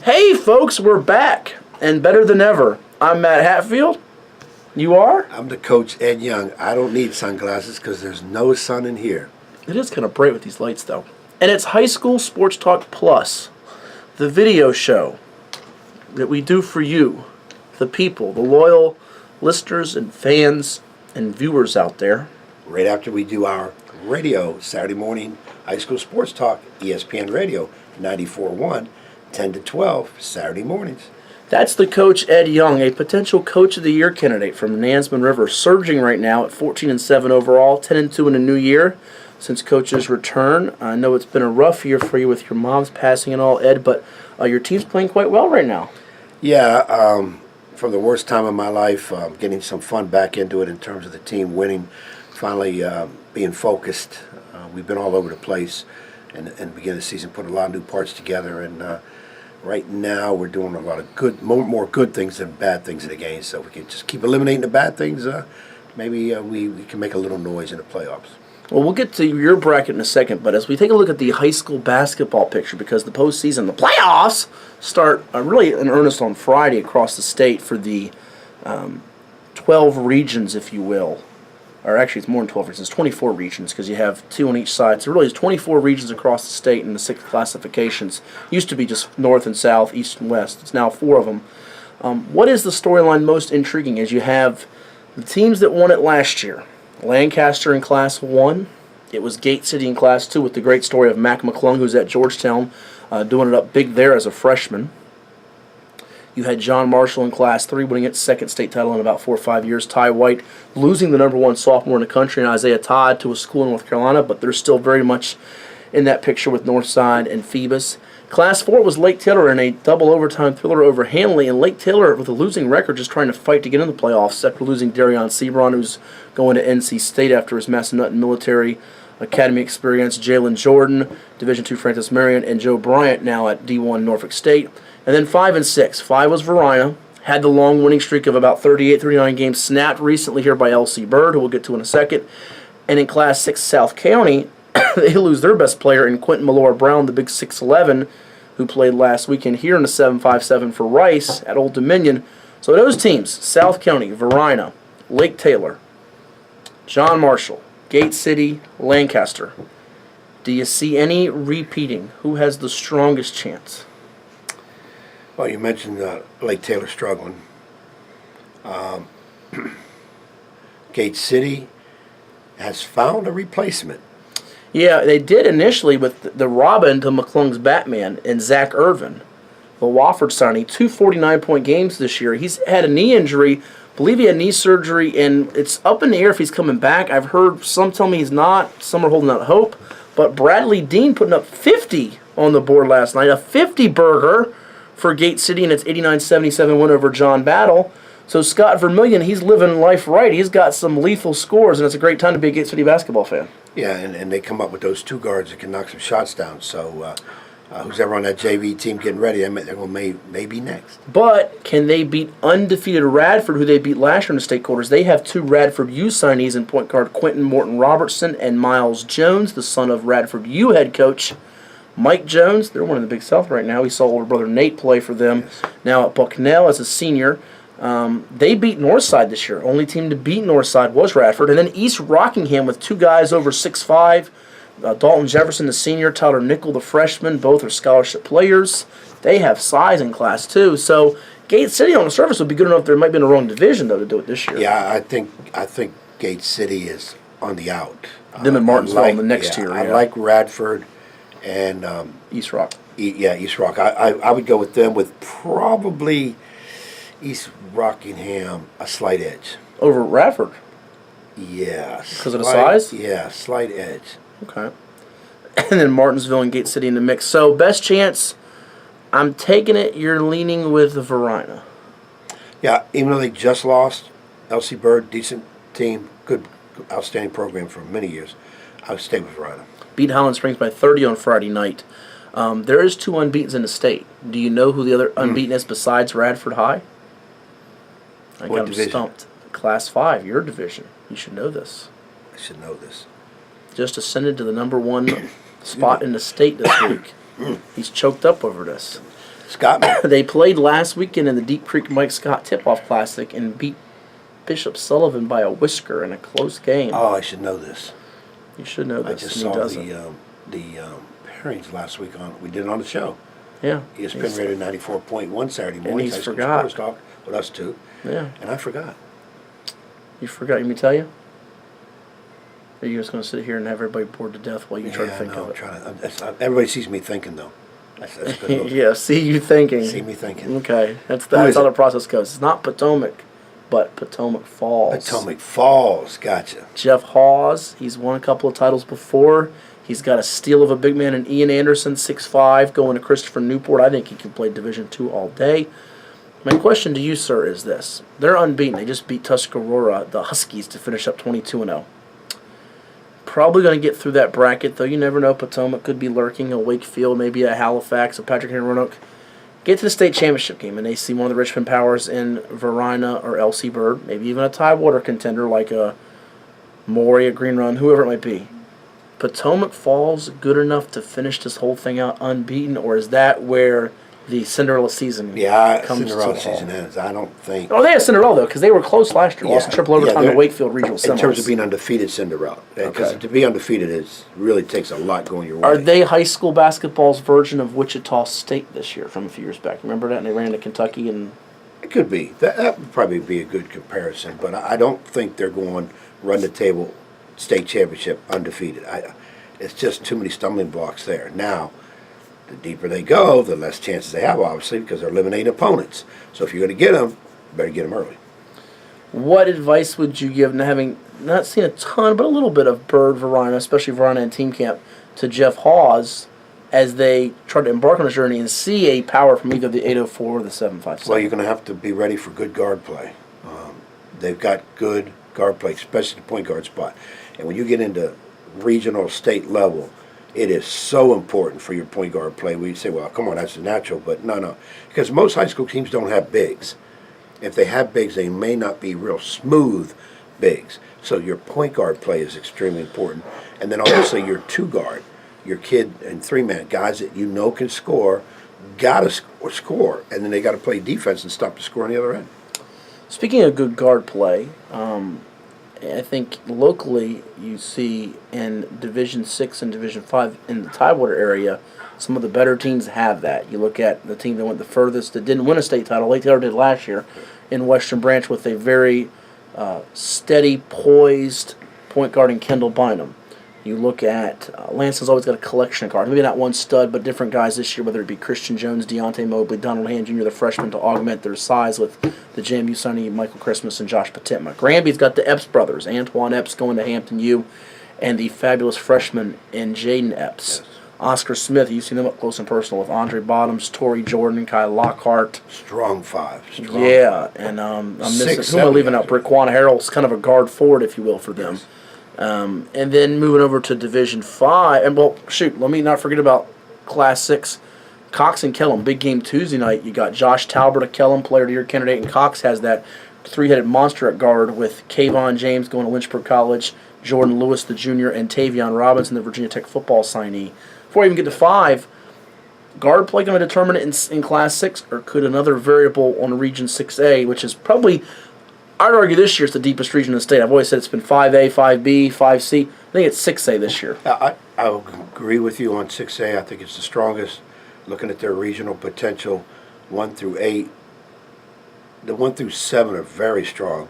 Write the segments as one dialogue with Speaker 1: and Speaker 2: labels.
Speaker 1: Hey folks, we're back and better than ever. I'm Matt Hatfield. You are?
Speaker 2: I'm the coach, Ed Young. I don't need sunglasses because there's no sun in here.
Speaker 1: It is kind of bright with these lights though. And it's High School Sports Talk Plus, the video show that we do for you, the people, the loyal listeners and fans and viewers out there.
Speaker 2: Right after we do our radio Saturday morning High School Sports Talk, ESPN Radio 94.1, 10 to 12, Saturday mornings.
Speaker 1: That's the coach, Ed Young, a potential Coach of the Year candidate from Nansemond River, surging right now at 14-7 overall, 10-2 in a new year since Coach's return. I know it's been a rough year for you with your mom's passing and all, Ed, but your team's playing quite well right now.
Speaker 2: Yeah, from the worst time of my life, getting some fun back into it in terms of the team winning, finally being focused. We've been all over the place and beginning of the season, put a lot of new parts together, and right now we're doing a lot of good, more good things than bad things in the game. So if we can just keep eliminating the bad things, maybe we can make a little noise in the playoffs.
Speaker 1: Well, we'll get to your bracket in a second, but as we take a look at the high school basketball picture, because the postseason, the playoffs, start really in earnest on Friday across the state for the 12 regions, if you will. Or actually, it's more than 12 regions. It's 24 regions because you have 2 on each side. So really, it's 24 regions across the state in the 6 classifications. Used to be just north and south, east and west. It's now 4 of them. What is the storyline most intriguing as you have the teams that won it last year? Lancaster in Class 1. It was Gate City in Class 2 with the great story of Mac McClung, who's at Georgetown, doing it up big there as a freshman. You had John Marshall in Class 3 winning its second state title in about 4 or 5 years. Ty White losing the #1 sophomore in the country, and Isaiah Todd to a school in North Carolina, but they're still very much in that picture with Northside and Phoebus. Class 4 was Lake Taylor in a double overtime thriller over Hanley, and Lake Taylor with a losing record just trying to fight to get in the playoffs after losing Darion Sebron, who's going to NC State after his Massanutten military academy experience. Jalen Jordan, Division II Francis Marion, and Joe Bryant now at D1 Norfolk State. And then 5 and 6. 5 was Verina. Had the long winning streak of about 38, 39 games snapped recently here by L.C. Bird, who we'll get to in a second. And in Class 6, South County, they lose their best player in Quentin Malora Brown, the big 6'11", who played last weekend here in the 7-5-7 for Rice at Old Dominion. So those teams, South County, Verina, Lake Taylor, John Marshall, Gate City, Lancaster. Do you see any repeating? Who has the strongest chance?
Speaker 2: Well, you mentioned Lake Taylor struggling. Gate City has found a replacement.
Speaker 1: Yeah, they did initially with the Robin to McClung's Batman and Zach Irvin, the Wofford signing, 2 49-point games this year. He's had a knee injury. I believe he had knee surgery, and it's up in the air if he's coming back. I've heard some tell me he's not. Some are holding out hope. But Bradley Dean putting up 50 on the board last night, a 50-burger for Gate City in its 89-77 win over John Battle. So Scott Vermillion, he's living life right. He's got some lethal scores, and it's a great time to be a Gate City basketball fan.
Speaker 2: Yeah, and they come up with those 2 guards that can knock some shots down. So who's ever on that JV team getting ready, they're going to maybe next.
Speaker 1: But can they beat undefeated Radford, who they beat last year in the state quarters? They have 2 Radford U signees in point guard Quentin Morton Robertson and Miles Jones, the son of Radford U head coach Mike Jones. They're one in the Big South right now. We saw older brother Nate play for them.
Speaker 2: Yes.
Speaker 1: Now at Bucknell as a senior. They beat Northside this year. Only team to beat Northside was Radford. And then East Rockingham with 2 guys over 6'5". Dalton Jefferson, the senior, Tyler Nickel, the freshman. Both are scholarship players. They have size in Class 2. So Gate City on the surface would be good enough. There might be in the wrong division, though, to do it this year.
Speaker 2: Yeah, I think Gate City is on the out.
Speaker 1: Them and Martinsville in the next tier.
Speaker 2: I like Radford and
Speaker 1: East Rock.
Speaker 2: East Rock. I would go with them with probably East Rockingham a slight edge.
Speaker 1: Over Radford?
Speaker 2: Yes.
Speaker 1: Because of the size?
Speaker 2: Yeah, slight edge.
Speaker 1: Okay. And then Martinsville and Gate City in the mix. So best chance, I'm taking it you're leaning with the Verina.
Speaker 2: Yeah, even though they just lost, L.C. Bird, decent team, good, outstanding program for many years, I would stay with Verina.
Speaker 1: Beat Highland Springs by 30 on Friday night. There is 2 unbeatens in the state. Do you know who the other unbeaten is besides Radford High? I got him stumped. Class 5, your division. You should know this.
Speaker 2: I should know this.
Speaker 1: Just ascended to the #1 spot in the state this week. He's choked up over this.
Speaker 2: Scott.
Speaker 1: They played last weekend in the Deep Creek Mike Scott Tip-Off Classic and beat Bishop Sullivan by a whisker in a close game.
Speaker 2: Oh, I should know this.
Speaker 1: You should know this.
Speaker 2: I just saw the pairings last week we did it on the show.
Speaker 1: Yeah.
Speaker 2: ESPN Radio 94.1 Saturday morning.
Speaker 1: And he forgot.
Speaker 2: Sports Talk with us too.
Speaker 1: Yeah.
Speaker 2: And I forgot.
Speaker 1: You forgot? You want me to tell you? Or are you just going to sit here and have everybody bored to death while you try to think of it?
Speaker 2: Everybody sees me thinking, though. That's a good look.
Speaker 1: Yeah, see you thinking.
Speaker 2: See me thinking.
Speaker 1: Okay, that's how the process goes. It's not Potomac, but Potomac Falls.
Speaker 2: Potomac Falls, gotcha.
Speaker 1: Jeff Hawes, he's won a couple of titles before. He's got a steal of a big man in Ian Anderson, 6'5", going to Christopher Newport. I think he can play Division II all day. My question to you, sir, is this. They're unbeaten. They just beat Tuscarora, the Huskies, to finish up 22-0. Probably going to get through that bracket, though. You never know. Potomac could be lurking. A Wakefield, maybe a Halifax, a Patrick Henry Roanoke. Get to the state championship game, and they see one of the Richmond Powers in Varina or LC Bird, maybe even a Tidewater contender like a Maury, a Green Run, whoever it might be. Potomac Falls good enough to finish this whole thing out unbeaten, or is that where the Cinderella season comes
Speaker 2: Cinderella
Speaker 1: to
Speaker 2: season ends. I don't think.
Speaker 1: Oh, they had Cinderella, though, because they were close last year. Lost in triple overtime to Wakefield Regional Semis.
Speaker 2: In terms of being undefeated, Cinderella. Because to be undefeated really takes a lot going your way.
Speaker 1: Are they high school basketball's version of Wichita State this year from a few years back? Remember that? And they ran to Kentucky and...
Speaker 2: It could be. That would probably be a good comparison. But I don't think they're going run the table state championship undefeated. It's just too many stumbling blocks there. Now, the deeper they go, the less chances they have, obviously, because they're eliminating opponents. So if you're going to get them, you better get them early.
Speaker 1: What advice would you give, having not seen a ton, but a little bit of Bird, Varina, especially Varina and team camp, to Jeff Hawes as they try to embark on a journey and see a power from either the 804 or the 757?
Speaker 2: Well, you're going to have to be ready for good guard play. They've got good guard play, especially the point guard spot. And when you get into regional, state level, it is so important for your point guard play. We say, well, come on, that's natural, but no. Because most high school teams don't have bigs. If they have bigs, they may not be real smooth bigs. So your point guard play is extremely important. And then obviously your two guard, your kid and three-man, guys that you know can score, got to score. And then they got to play defense and stop the score on the other end.
Speaker 1: Speaking of good guard play, I think locally you see in Division 6 and Division 5 in the Tidewater area, some of the better teams have that. You look at the team that went the furthest that didn't win a state title, Lake Taylor did last year, in Western Branch with a very steady, poised point guard in Kendall Bynum. You look at Lansing's always got a collection of guards. Maybe not one stud, but different guys this year, whether it be Christian Jones, Deontay Mobley, Donald Hand Jr., the freshman, to augment their size with the JMU signee Michael Christmas and Josh Patitma. Granby's got the Epps brothers, Antoine Epps going to Hampton U, and the fabulous freshman in Jaden Epps. Yes. Oscar Smith, you've seen them up close and personal with Andre Bottoms, Torrey Jordan, Kai Lockhart.
Speaker 2: Strong five.
Speaker 1: And I'm missing. Who am I leaving out? Brickwana Harrell's kind of a guard forward, if you will, for them. Yes. And then moving over to Division 5, and let me not forget about Class 6, Cox and Kellum, big game Tuesday night. You got Josh Talbert, a Kellum Player of the Year candidate, and Cox has that three-headed monster at guard with Kayvon James going to Lynchburg College, Jordan Lewis, the junior, and Tavion Robinson, the Virginia Tech football signee. Before I even get to 5, guard play going to determine it in Class 6, or could another variable on Region 6A, which is probably, I'd argue this year it's the deepest region in the state. I've always said it's been 5A, 5B, 5C. I think it's 6A this year.
Speaker 2: I will agree with you on 6A. I think it's the strongest. Looking at their regional potential, 1 through 8. The 1 through 7 are very strong.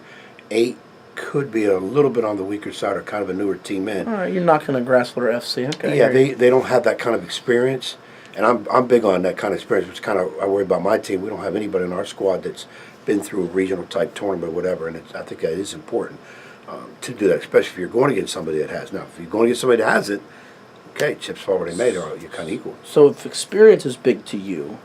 Speaker 2: 8 could be a little bit on the weaker side or kind of a newer team in.
Speaker 1: All right, you're not going to Grasswater FC. Okay.
Speaker 2: Yeah, they don't have that kind of experience. And I'm big on that kind of experience, which kind of I worry about my team. We don't have anybody in our squad that's been through a regional type tournament or whatever, and I think that is important to do that, especially if you're going against somebody that has. Now, if you're going against somebody that hasn't, okay, chips already made, or you're kind of equal.
Speaker 1: So if experience is big to you,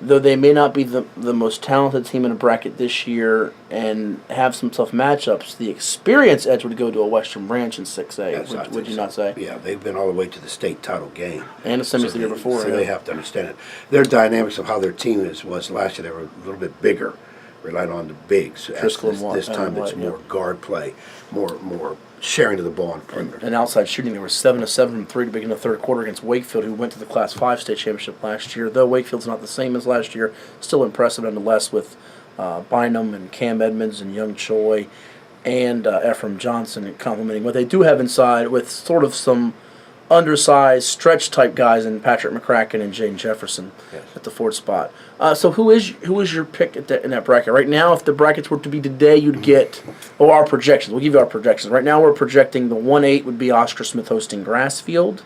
Speaker 1: though they may not be the most talented team in a bracket this year and have some tough matchups, the experience edge would go to a Western Branch in 6A, would you not say?
Speaker 2: Yeah, they've been all the way to the state title game.
Speaker 1: And the semis the year before.
Speaker 2: So they have to understand it. Their dynamics of how their team was last year, they were a little bit bigger, relied on the bigs. This time it's more guard play, more sharing of the ball on the perimeter.
Speaker 1: And outside shooting, they were 7 of 7 from 3 to begin the third quarter against Wakefield, who went to the Class 5 state championship last year. Though Wakefield's not the same as last year, still impressive nonetheless with Bynum and Cam Edmonds and Young Choi and Ephraim Johnson complementing what they do have inside with sort of some undersized stretch-type guys in Patrick McCracken and Jaden Jefferson at the fourth spot. So who is your pick in that bracket? Right now, if the brackets were to be today, you'd get, our projections. We'll give you our projections. Right now we're projecting the 1-8 would be Oscar Smith hosting Grassfield.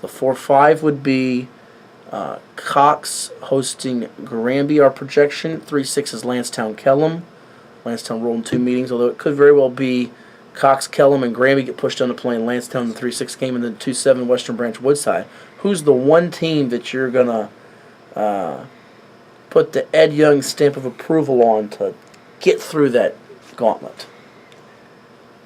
Speaker 1: The 4-5 would be Cox hosting Granby, our projection. 3-6 is Lancetown-Kellum. Lancetown rolled in 2 meetings, although it could very well be Cox, Kellum, and Granby get pushed down to play in Lancetown in the 3-6 game, and then 2-7 Western Branch Woodside. Who's the one team that you're going to put the Ed Young stamp of approval on to get through that gauntlet?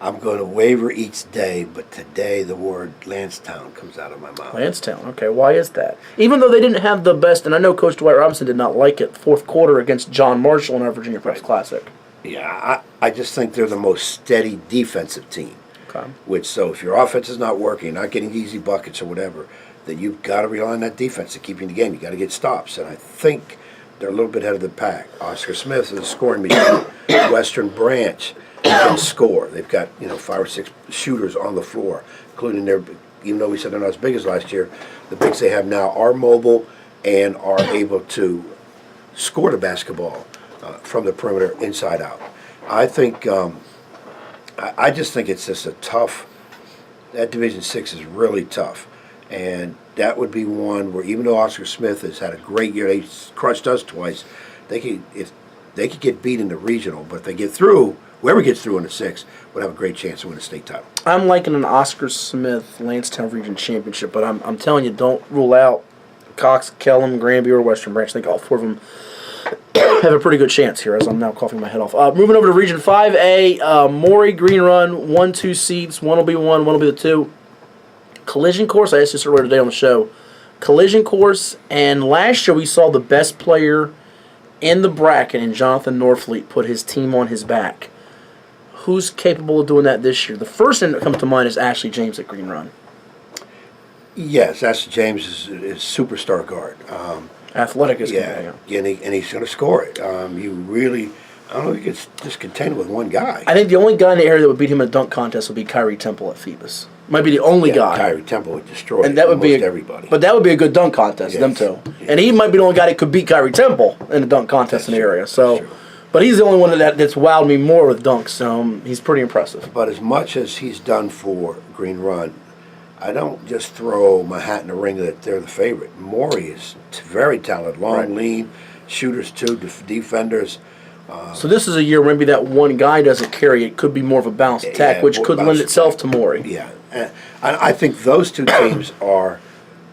Speaker 2: I'm going to waver each day, but today the word Lancetown comes out of my mouth.
Speaker 1: Lancetown, okay. Why is that? Even though they didn't have the best, and I know Coach Dwight Robinson did not like it, fourth quarter against John Marshall in our Virginia Preps Classic.
Speaker 2: Yeah, I just think they're the most steady defensive team.
Speaker 1: Okay.
Speaker 2: So if your offense is not working, not getting easy buckets or whatever, then you've got to rely on that defense to keep you in the game. You got to get stops, and I think they're a little bit ahead of the pack. Oscar Smith is a scoring machine. Western Branch can score. They've got 5 or 6 shooters on the floor, including even though we said they're not as big as last year, the bigs they have now are mobile and are able to score the basketball from the perimeter inside out. I think I just think it's just a tough. That Division 6 is really tough, and that would be one where even though Oscar Smith has had a great year, they crushed us twice. They could get beat in the regional, but if they get through, whoever gets through in the 6 would have a great chance to win a state title.
Speaker 1: I'm liking an Oscar Smith Lancetown Region Championship, but I'm telling you, don't rule out Cox, Kellum, Granby, or Western Branch. I think all 4 of them have a pretty good chance here, as I'm now coughing my head off. Moving over to Region 5A, Maury, Green Run, 1-2 seeds. One will be 1, one will be the 2. Collision course, I asked this earlier today on the show. Collision course, and last year we saw the best player in the bracket, and Jonathan Norfleet put his team on his back. Who's capable of doing that this year? The first thing that comes to mind is Ashley James at Green Run.
Speaker 2: Yes, Ashley James is superstar guard.
Speaker 1: Athletic is
Speaker 2: and he's going to score it. I don't know if you could just contain it with one guy.
Speaker 1: I think the only guy in the area that would beat him in a dunk contest would be Kyrie Temple at Phoebus. Might be the only guy.
Speaker 2: Kyrie Temple would destroy
Speaker 1: and that would be
Speaker 2: everybody.
Speaker 1: But that would be a good dunk contest, them two. Yes. And he might be the only guy that could beat Kyrie Temple in a dunk contest in the area. So, but he's the only one that's wowed me more with dunks. So he's pretty impressive.
Speaker 2: But as much as he's done for Green Run, I don't just throw my hat in the ring that they're the favorite. Maury is very talented, long, lean, shooters too, defenders.
Speaker 1: So this is a year where maybe that one guy doesn't carry it. Could be more of a balanced attack, which could lend itself to Maury.
Speaker 2: Yeah, and I think those two teams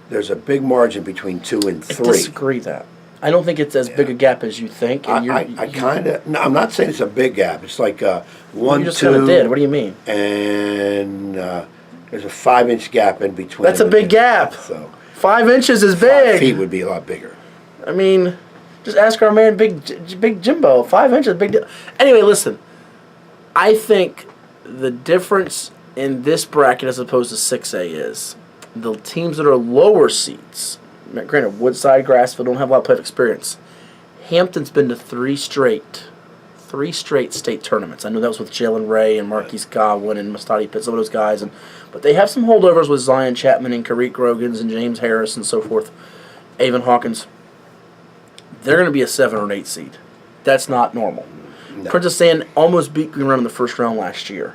Speaker 2: there's a big margin between 2 and 3.
Speaker 1: I disagree that. I don't think it's as big a gap as you think. And
Speaker 2: I kind of, no, I'm not saying it's a big gap. It's like 1,
Speaker 1: you just
Speaker 2: 2.
Speaker 1: kind of did. What do you mean?
Speaker 2: And there's a 5-inch gap in between.
Speaker 1: That's a big gap.
Speaker 2: So
Speaker 1: 5 inches is big.
Speaker 2: 5 feet would be a lot bigger.
Speaker 1: I mean, just ask our man, Big Jimbo. 5 inches, big deal. Anyway, listen. I think the difference in this bracket as opposed to 6A is the teams that are lower seeds. Granted, Woodside, Grassfield don't have a lot of playoff experience. Hampton's been to 3 straight state tournaments. I know that was with Jalen Ray and Marquise Godwin and Mustadi Pitt, some of those guys. But they have some holdovers with Zion Chapman and Kareem Grogans and James Harris and so forth, Avon Hawkins. They're going to be a 7 or an 8 seed. That's not normal. No. Princess Anne almost beat Green Run in the first round last year.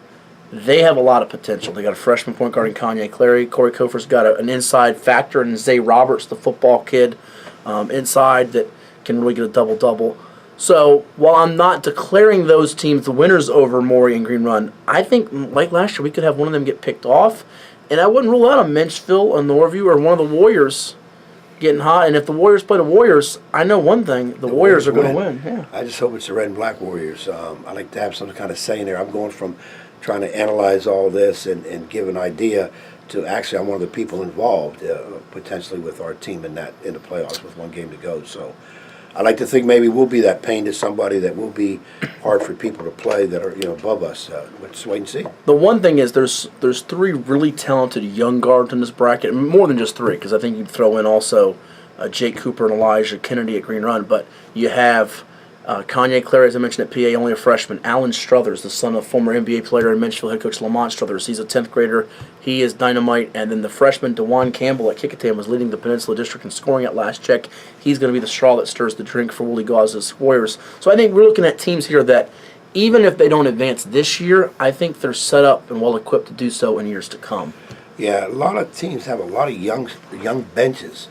Speaker 1: They have a lot of potential. They got a freshman point guard in Kanye Clary. Corey Kofer's got an inside factor, and Zay Roberts, the football kid, inside that can really get a double-double. So while I'm not declaring those teams the winners over Maury and Green Run, I think, like last year, we could have one of them get picked off. And I wouldn't rule out a Menchville, a Norview, or one of the Warriors getting hot. And if the Warriors play the Warriors, I know one thing, the Warriors are going to win. Yeah.
Speaker 2: I just hope it's the red and black Warriors. I like to have some kind of say in there. I'm going from trying to analyze all this and give an idea to actually I'm one of the people involved potentially with our team in the playoffs with 1 game to go. So I like to think maybe we'll be that pain to somebody that will be hard for people to play that are above us. Let's wait and see.
Speaker 1: The one thing is there's three really talented young guards in this bracket, more than just three, because I think you'd throw in also Jake Cooper and Elijah Kennedy at Green Run, but you have Kanye Clary, as I mentioned, at PA, only a freshman. Alan Struthers, the son of former NBA player and Menchville head coach Lamont Struthers. He's a 10th grader. He is dynamite. And then the freshman, DeJuan Campbell at Kickingham, was leading the Peninsula District in scoring at last check. He's going to be the straw that stirs the drink for Willie Gauze's Warriors. So I think we're looking at teams here that, even if they don't advance this year, I think they're set up and well-equipped to do so in years to come.
Speaker 2: Yeah, a lot of teams have a lot of young benches.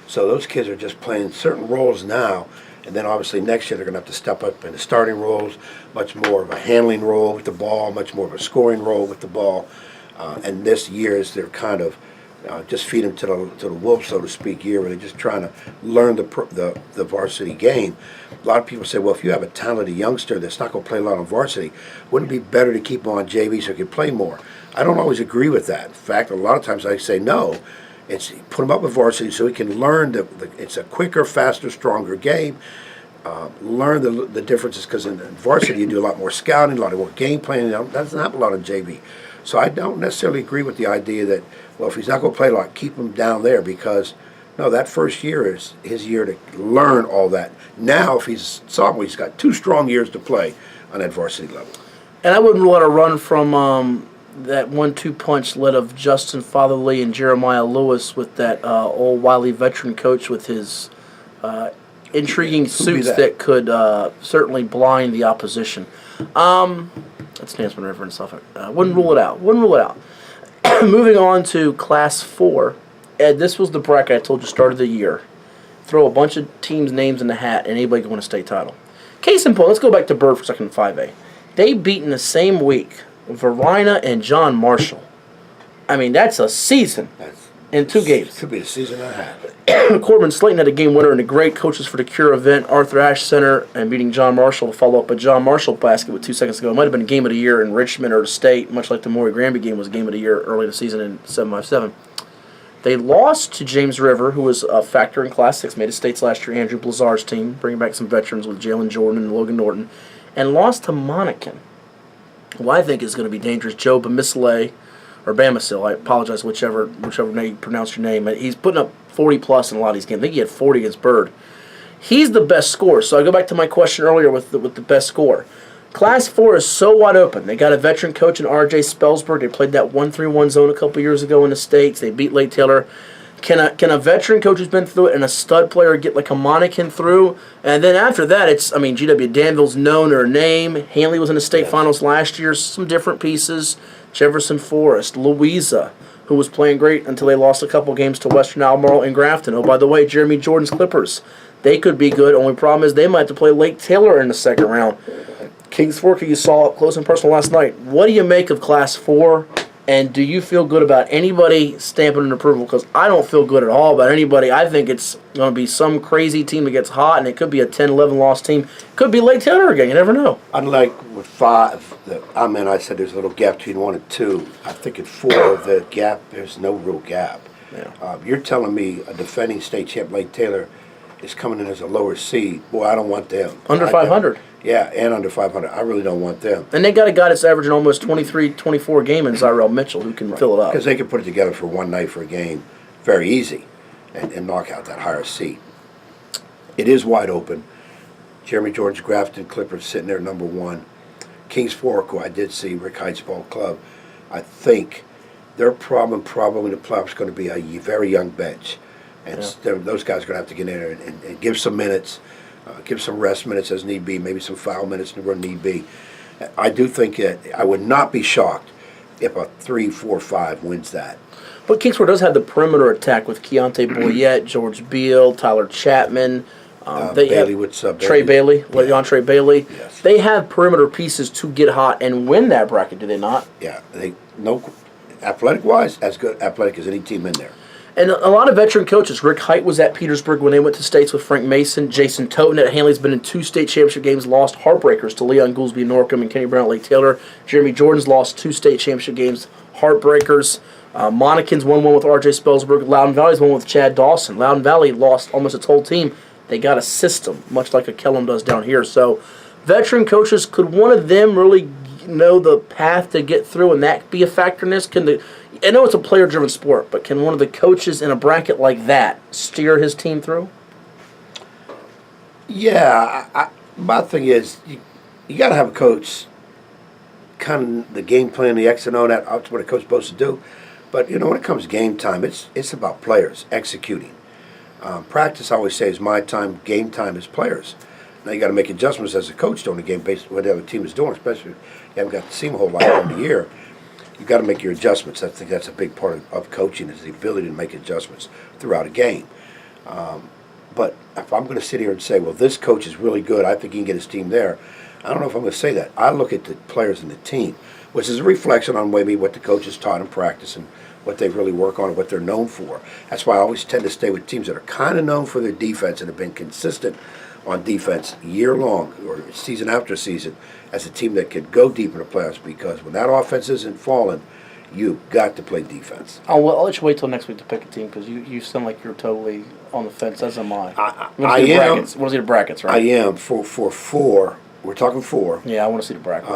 Speaker 2: So those kids are just playing certain roles now. And then obviously next year they're going to have to step up into starting roles, much more of a handling role with the ball, much more of a scoring role with the ball. And this year is their kind of just feed them to the wolves, so to speak, year where they're just trying to learn the varsity game. A lot of people say, well, if you have a talented youngster that's not going to play a lot on varsity, wouldn't it be better to keep him on JV so he can play more? I don't always agree with that. In fact, a lot of times I say no. It's put him up with varsity so he can learn it's a quicker, faster, stronger game. Learn the differences, because in varsity you do a lot more scouting, a lot more game planning. That's not a lot of JV. So I don't necessarily agree with the idea that, well, if he's not going to play a lot, keep him down there, because no, that first year is his year to learn all that. Now, if he's sophomore, he's got 2 strong years to play on that varsity level.
Speaker 1: And I wouldn't let a run from that 1-2 punch led of Justin Fatherly and Jeremiah Lewis with that old wily veteran coach with his intriguing suits that could certainly blind the opposition. That's Stansman River and Suffolk. Wouldn't rule it out. Moving on to Class 4. Ed, this was the bracket I told you started the year. Throw a bunch of teams' names in the hat and anybody can win a state title. Case in point, let's go back to Bird for a second in 5A. They beat in the same week Verina and John Marshall. I mean, that's a season in 2 games.
Speaker 2: Could be a season and a half.
Speaker 1: Corbin Slayton had a game winner in the great Coaches for the Cure event, Arthur Ashe Center, and beating John Marshall to follow up a John Marshall basket with 2 seconds to go. It might have been a game of the year in Richmond or the state, much like the Maury Granby game was a game of the year early in the season in 7x7. They lost to James River, who was a factor in Class 6, made it states last year, Andrew Blazar's team, bringing back some veterans with Jalen Jordan and Logan Norton, and lost to Monacan, who I think is going to be dangerous. Joe Bamisile, or Bamisil, I apologize, whichever way you pronounce your name. He's putting up 40-plus in a lot of these games. I think he had 40 against Bird. He's the best scorer. So I go back to my question earlier with the best scorer. Class 4 is so wide open. They got a veteran coach in R.J. Spellsberg. They played that 1-3-1 zone a couple years ago in the States. They beat Lake Taylor. Can a veteran coach who's been through it and a stud player get like a Monacan through? And then after that, GW Danville's known her name. Hanley was in the state finals last year. Some different pieces. Jefferson Forest, Louisa, who was playing great until they lost a couple games to Western Albemarle and Grafton. Oh, by the way, Jeremy Jordan's Clippers. They could be good. Only problem is they might have to play Lake Taylor in the second round. Kings Fork, you saw up close and personal last night. What do you make of Class 4? And do you feel good about anybody stamping an approval? Because I don't feel good at all about anybody. I think it's going to be some crazy team that gets hot, and it could be a 10-11 loss team. Could be Lake Taylor again. You never know.
Speaker 2: Unlike with 5, I said there's a little gap between 1 and 2. I think at 4, the gap, there's no real gap.
Speaker 1: Yeah.
Speaker 2: You're telling me a defending state champ Lake Taylor is coming in as a lower seed. Boy, I don't want them.
Speaker 1: Under 500.
Speaker 2: Yeah, and under 500. I really don't want them.
Speaker 1: And they got a guy that's averaging almost 23, 24 a game in Zyrell Mitchell who can fill it up.
Speaker 2: Because they can put it together for one night for a game very easy and knock out that higher seed. It is wide open. Jeremy George Grafton Clippers sitting there number 1. Kings Fork, who I did see, Rick Heights Ball Club, I think their problem probably in the playoffs is going to be a very young bench. And those guys are going to have to get in there and give some minutes. Give some rest minutes as need be, maybe some foul minutes where need be. I do think that I would not be shocked if a 3-4-5 wins that.
Speaker 1: But Kingsport does have the perimeter attack with Keontae Boyette, George Beal, Tyler Chapman.
Speaker 2: Bailey, what's up?
Speaker 1: Trey Bailey, Trey Bailey.
Speaker 2: Yes.
Speaker 1: They have perimeter pieces to get hot and win that bracket, do they not?
Speaker 2: Yeah, athletic-wise, as good athletic as any team in there.
Speaker 1: And a lot of veteran coaches. Rick Height was at Petersburg when they went to states with Frank Mason. Jason Toten at Hanley's been in 2 state championship games, lost heartbreakers to Leon Goolsby Norcom and Kenny Brown at Lake Taylor. Jeremy Jordan's lost 2 state championship games, heartbreakers. Monacan's won one with R.J. Spellsberg. Loudon Valley's won with Chad Dawson. Loudon Valley lost almost its whole team They got a system, much like a Kellum does down here. So, veteran coaches, could one of them really know the path to get through, and that be a factor in this? I know it's a player-driven sport, but can one of the coaches in a bracket like that steer his team through?
Speaker 2: Yeah, my thing is, you got to have a coach, kind of the game plan, the X and O, that's what a coach's supposed to do. But, when it comes to game time, it's about players executing. Practice, I always say, is my time. Game time is players. Now you got to make adjustments as a coach during the game based on what the other team is doing, especially if you haven't got to see them a whole lot during the year. You got to make your adjustments. I think that's a big part of coaching, is the ability to make adjustments throughout a game. But if I'm going to sit here and say, well, this coach is really good, I think he can get his team there, I don't know if I'm going to say that. I look at the players and the team, which is a reflection on maybe what the coach has taught in practice and what they really work on and what they're known for. That's why I always tend to stay with teams that are kind of known for their defense and have been consistent on defense year long or season after season as a team that could go deep in the playoffs, because when that offense isn't falling, you got to play defense.
Speaker 1: I'll let you wait till next week to pick a team, because you sound like you're totally on the fence, as am I.
Speaker 2: I am.
Speaker 1: Want to see the brackets, right?
Speaker 2: I am for 4. We're talking 4.
Speaker 1: Yeah, I want to see the brackets.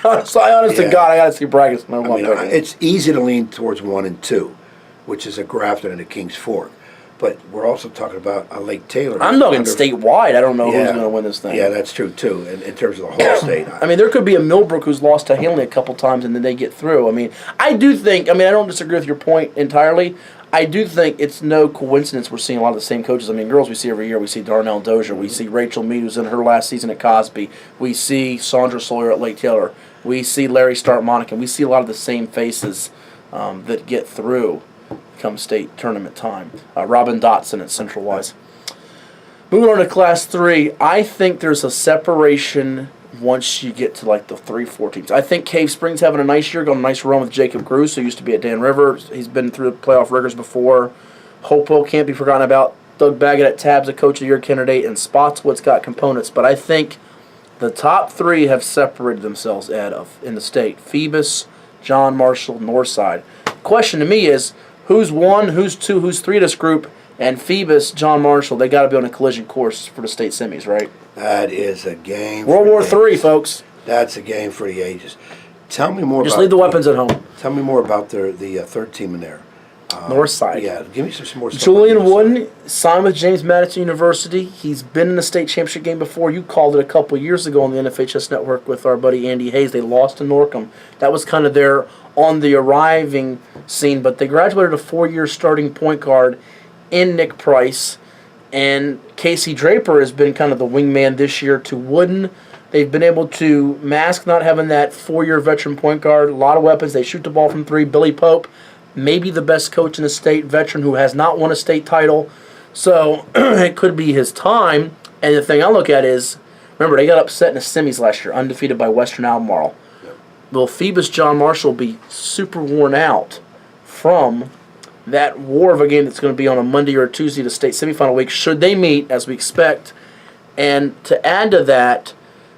Speaker 1: Honest to God, I got to see brackets.
Speaker 2: It's easy to lean towards 1 and 2, which is a Grafton and a Kings Fork. But we're also talking about a Lake Taylor.
Speaker 1: I'm looking statewide. I don't know who's going to win this thing.
Speaker 2: Yeah, that's true, too, in terms of the whole state.
Speaker 1: I mean, there could be a Millbrook who's lost to Hanley a couple times and then they get through. I don't disagree with your point entirely. I do think it's no coincidence we're seeing a lot of the same coaches. Girls we see every year. We see Darnell Dozier. We see Rachel Mead, who's in her last season at Cosby. We see Sandra Sawyer at Lake Taylor. We see Larry Stark-Monica. We see a lot of the same faces that get through come state tournament time. Robin Dotson at Central Wise. Moving on to Class 3, I think there's a separation once you get to the 3-4 teams. I think Cave Springs having a nice year, going a nice run with Jacob Gruce, who used to be at Dan River. He's been through the playoff rigors before. Hopewell can't be forgotten about. Doug Baggett at Tab's a Coach of the Year candidate, and Spotswood's got components. But I think the top 3 have separated themselves, Ed, in the state. Phoebus, John Marshall, Northside. Question to me is, who's 1, who's 2, who's 3 of this group? And Phoebus, John Marshall, they got to be on a collision course for the state semis, right?
Speaker 2: That is a game.
Speaker 1: World War III, folks.
Speaker 2: That's a game for the ages. Tell me more.
Speaker 1: Just leave the weapons at home.
Speaker 2: Tell me more about the third team in there.
Speaker 1: Northside.
Speaker 2: Yeah, give me some more stuff.
Speaker 1: Julian Wooden signed with James Madison University. He's been in the state championship game before. You called it a couple years ago on the NFHS network with our buddy Andy Hayes. They lost to Norcom. That was kind of their on the arriving scene, but they graduated a 4-year starting point guard in Nick Price. And Casey Draper has been kind of the wingman this year to Wooden. They've been able to mask not having that 4-year veteran point guard. A lot of weapons. They shoot the ball from 3. Billy Pope, maybe the best coach in the state, veteran who has not won a state title. So it could be his time. And the thing I look at is, remember, they got upset in the semis last year, undefeated by Western Albemarle. Yep. Will Phoebus John Marshall be super worn out from that war of a game that's going to be on a Monday or a Tuesday to state semifinal week, should they meet, as we expect? And to add to that,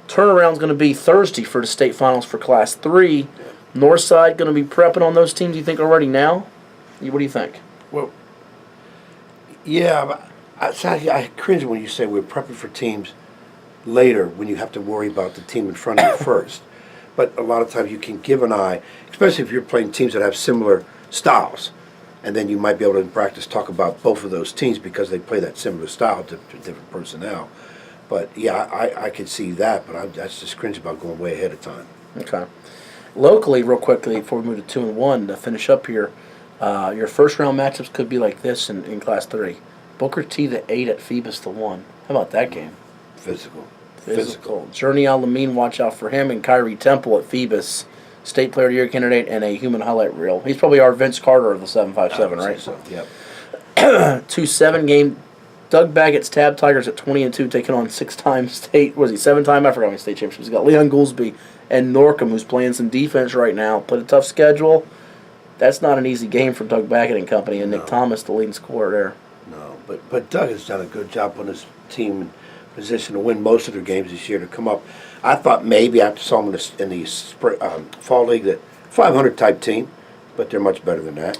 Speaker 1: turnaround's going to be Thursday for the state finals for Class 3. Northside going to be prepping on those teams, you think, already now? What do you think?
Speaker 2: Well, yeah, but I cringe when you say we're prepping for teams later when you have to worry about the team in front of you first. But a lot of times you can give an eye, especially if you're playing teams that have similar styles. And then you might be able to, in practice, talk about both of those teams because they play that similar style to different personnel. But, yeah, I could see that, but that's just cringe about going way ahead of time.
Speaker 1: Okay. Locally, real quickly, before we move to 2 and 1, to finish up here, your first-round matchups could be like this in Class 3. Booker T the 8 at Phoebus the 1. How about that game?
Speaker 2: Physical.
Speaker 1: Journey Al-Amin, watch out for him, and Kyrie Temple at Phoebus. State Player of the Year candidate and a human highlight reel. He's probably our Vince Carter of the 757, right?
Speaker 2: So, yep.
Speaker 1: 2-7 game. Doug Baggett's Tab Tigers at 20-2, taking on 6-time state. Was he 7-time? I forgot how many state championships. He's got Leon Goolsby and Norcom, who's playing some defense right now. Played a tough schedule. That's not an easy game for Doug Baggett and company, and Nick Thomas, the leading scorer there.
Speaker 2: No, but Doug has done a good job putting his team in position to win most of their games this year to come up. I thought maybe after saw them in the fall league that 500 type team, but they're much better than that.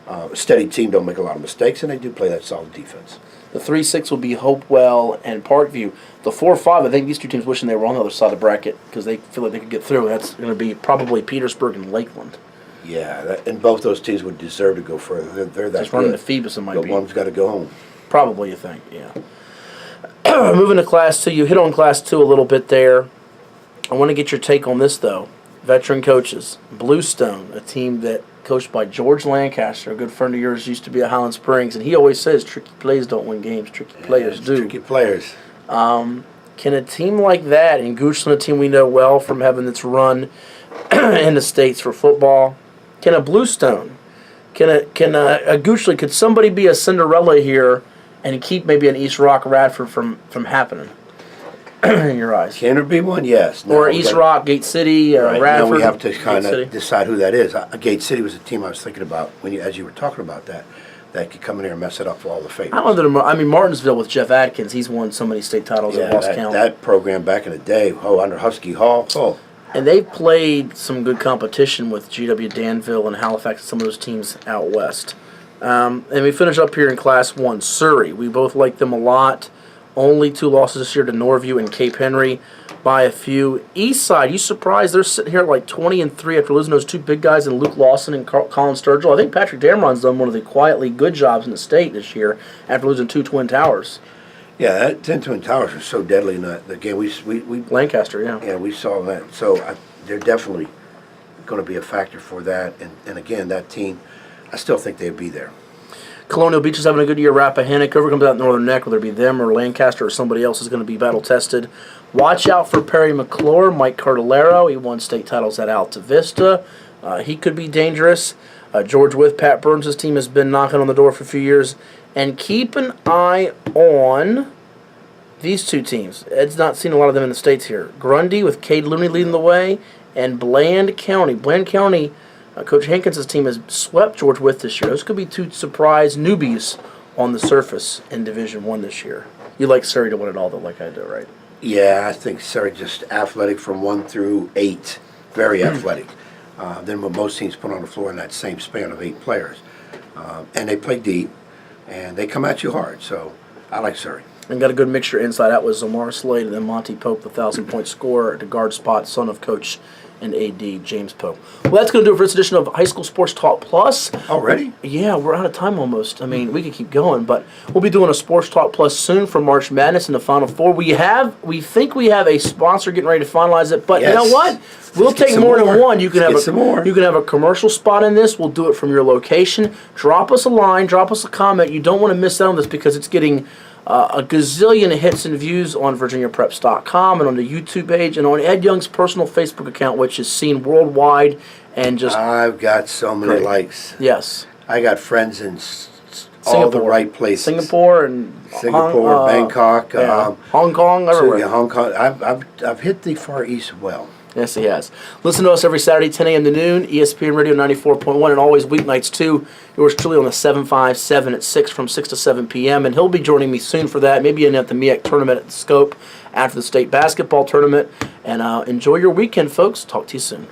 Speaker 2: A steady team don't make a lot of mistakes, and they do play that solid defense.
Speaker 1: The 3-6 will be Hopewell and Parkview. The 4-5, I think these two teams wishing they were on the other side of the bracket because they feel like they could get through. That's going to be probably Petersburg and Lakeland.
Speaker 2: Yeah, and both those teams would deserve to go further. They're that
Speaker 1: Just running
Speaker 2: good.
Speaker 1: to Phoebus, it might
Speaker 2: But
Speaker 1: be.
Speaker 2: one's got to go home.
Speaker 1: Probably, you think, yeah. Moving to Class 2, you hit on Class 2 a little bit there. I want to get your take on this, though. Veteran coaches. Bluestone, a team that coached by George Lancaster, a good friend of yours, used to be at Highland Springs, and he always says tricky plays don't win games, tricky players do.
Speaker 2: Tricky players.
Speaker 1: Can a team like that, and Goochland, a team we know well from having its run in the States for football, can a Bluestone, can a Goochland, could somebody be a Cinderella here and keep maybe an East Rock Radford from happening in your eyes?
Speaker 2: Can there be one? Yes.
Speaker 1: Or East Rock, Gate City,
Speaker 2: Right.
Speaker 1: Radford.
Speaker 2: Now we have to kind
Speaker 1: Gate City.
Speaker 2: of decide who that is. Gate City was a team I was thinking about as you were talking about that could come in here and mess it up for all the favorites.
Speaker 1: I mean, Martinsville with Jeff Atkins, he's won so many state titles at Lost County.
Speaker 2: That program back in the day, under Husky Hall.
Speaker 1: And they've played some good competition with GW Danville and Halifax and some of those teams out west. And we finish up here in Class 1. Surrey, we both like them a lot. Only 2 losses this year to Norview and Cape Henry by a few. East Side, you surprised? They're sitting here at like 20-3 after losing those 2 big guys in Luke Lawson and Colin Sturgill. I think Patrick Dameron's done one of the quietly good jobs in the state this year after losing 2 Twin Towers.
Speaker 2: Yeah, that 10 Twin Towers was so deadly in the game. We
Speaker 1: Lancaster, yeah.
Speaker 2: Yeah, we saw that. So they're definitely going to be a factor for that. And again, that team, I still think they'd be there.
Speaker 1: Colonial Beach is having a good year. Rappahannock, whoever comes out Northern Neck, whether it be them or Lancaster or somebody else, is going to be battle-tested. Watch out for Perry McClure, Mike Cardellaro. He won state titles at Alta Vista. He could be dangerous. George With, Pat Burns' team has been knocking on the door for a few years. And keep an eye on these 2 teams. Ed's not seen a lot of them in the States here. Grundy with Cade Looney leading the way, and Bland County. Bland County, Coach Hankins' team has swept George With this year. Those could be 2 surprise newbies on the surface in Division I this year. You like Surrey to win it all, though, like I do, right?
Speaker 2: Yeah, I think Surrey just athletic from 1 through 8. Very athletic. Then what most teams put on the floor in that same span of 8 players. And they play deep, and they come at you hard. So I like Surrey.
Speaker 1: And got a good mixture inside out with Zamar Slade and then Monty Pope, the 1,000-point scorer at the guard spot, son of Coach and AD James Pope. Well, that's going to do it for this edition of High School Sports Talk Plus.
Speaker 2: Already?
Speaker 1: Yeah, we're out of time almost. I mean, we could keep going, but we'll be doing a Sports Talk Plus soon for March Madness in the Final Four. We think we have a sponsor getting ready to finalize it, but
Speaker 2: Yes.
Speaker 1: You know what? We'll take more than one. You can have a commercial spot in this. We'll do it from your location. Drop us a line. Drop us a comment. You don't want to miss out on this because it's getting a gazillion hits and views on VirginiaPreps.com and on the YouTube page and on Ed Young's personal Facebook account, which is seen worldwide and just.
Speaker 2: I've got so many
Speaker 1: great.
Speaker 2: Likes.
Speaker 1: Yes.
Speaker 2: I got friends in all the right places.
Speaker 1: Singapore,
Speaker 2: Bangkok,
Speaker 1: Hong Kong, everywhere.
Speaker 2: Yeah, Hong Kong. I've hit the Far East well.
Speaker 1: Yes, he has. Listen to us every Saturday, 10 a.m. to noon, ESPN Radio 94.1, and always weeknights, too. Yours truly on the 757 at 6 from 6 to 7 p.m., and he'll be joining me soon for that, maybe at the MEAC tournament at the Scope after the state basketball tournament. And enjoy your weekend, folks. Talk to you soon.